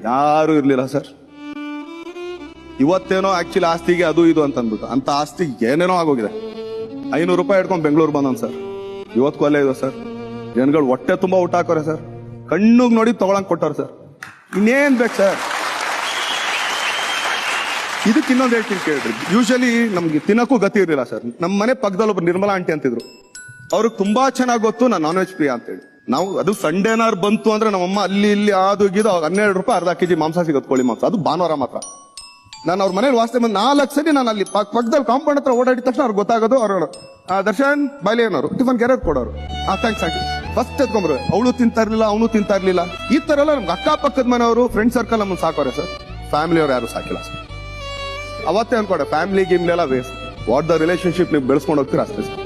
ಯಾರು ಇರ್ಲಿಲ್ಲ ಸರ್. ಇವತ್ತೇನೋ ಆಕ್ಚುಲಿ ಆಸ್ತಿಗೆ ಅದು ಇದು ಅಂತ ಅಂದ್ಬಿಟ್ಟು ಅಂತ ಆಸ್ತಿ ಏನೇನೋ ಆಗೋಗಿದೆ. 500 ರೂಪಾಯಿ ಇಟ್ಕೊಂಡು ಬೆಂಗಳೂರು ಬಂದನ್ ಸರ್. ಇವತ್ತು ಅಲ್ಲೇ ಇದೆ ಸರ್. ಜನಗಳು ಹೊಟ್ಟೆ ತುಂಬಾ ಊಟ ಹಾಕೋರೆ ಸರ್. ಕಣ್ಣುಗ್ ನೋಡಿ ತಗೊಳಂಗ್ ಕೊಟ್ಟವ್ರೆ ಸರ್. ಇನ್ನೇನ್ ಬೇಕು ಸರ್? ಇದಕ್ಕೆ ಇನ್ನೊಂದು ಹೇಳ್ತೀನಿ ಕೇಳ್ರಿ. ಯೂಶಲಿ ನಮ್ಗೆ ತಿನ್ನಕ್ಕೂ ಗತಿ ಇರಲಿಲ್ಲ ಸರ್. ನಮ್ಮ ಮನೆ ಪಕ್ಕದಲ್ಲಿ ಒಬ್ರು ನಿರ್ಮಲಾ ಆಂಟಿ ಅಂತಿದ್ರು. ಅವ್ರಿಗೆ ತುಂಬಾ ಚೆನ್ನಾಗಿ ಗೊತ್ತು ನಾನು ನಾನ್ ವೆಜ್ ಪ್ರಿಯ ಅಂತೇಳಿ. ನಾವು ಅದು ಸಂಡೇನಾರು ಬಂತು ಅಂದ್ರೆ ನಮ್ಮಮ್ಮ ಅಲ್ಲಿ ಇಲ್ಲಿ ಅದು ಗಿದು 12 ರೂಪಾಯಿ ಅರ್ಧ ಕೆಜಿ ಮಾಂಸ ಸಿಗುತ್ತೆ, ಕೋಳಿ ಮಾಂಸ. ಅದು ಭಾನುವಾರ ಮಾತ್ರ. ನಾನು ಅವ್ರ ಮನೇಲಿ ವಾಸನೆ ಬಂದು 4 ಸರಿ ನಾನು ಅಲ್ಲಿ ಪಕ್ಕದಲ್ಲಿ ಕಾಂಪೌಂಡ್ ಹತ್ರ ಓಡಾಡಿದ ತಕ್ಷಣ ಅವ್ರಿಗೆ ಗೊತ್ತಾಗೋದು. ಅವ್ರು ದರ್ಶನ್ ಬಾಯ್ಲಿ ಏನೋರು ಟಿಫನ್ ಕ್ಯಾರೆಟ್ ಕೊಡೋರು. ಥ್ಯಾಂಕ್ಸ್ ಆಗಿ ಫಸ್ಟ್ ಎತ್ಕೊಂಡ್ರು. ಅವಳು ತಿಂತಾ ಇರ್ಲಿಲ್ಲ, ಅವನು ತಿಂತಾ ಇರ್ಲಿಲ್ಲ. ಈ ತರ ಎಲ್ಲ ನಮ್ಗೆ ಅಕ್ಕಪಕ್ಕದ ಮನೆಯವರು ಫ್ರೆಂಡ್ ಸರ್ಕಲ್ ನಮ್ಮನ್ನು ಸಾಕೋರೆ ಸರ್. ಫ್ಯಾಮಿಲಿ ಅವ್ರು ಯಾರು ಸಾಕಿಲ್ಲ ಸರ್. ಅವತ್ತೇ ಅನ್ಕೊಡೆ ಫ್ಯಾಮಿಲಿ ಗಿಮ್ಲೆಲ್ಲ ವೇಸ್ಟ್. ವಾಟ್ ದ ರಿಲೇಶನ್ಶಿಪ್ ನೀವು ಬೆಳೆಸ್ಕೊಂಡು ಹೋಗ್ತೀರಾ ಅಷ್ಟೇ ಸರ್.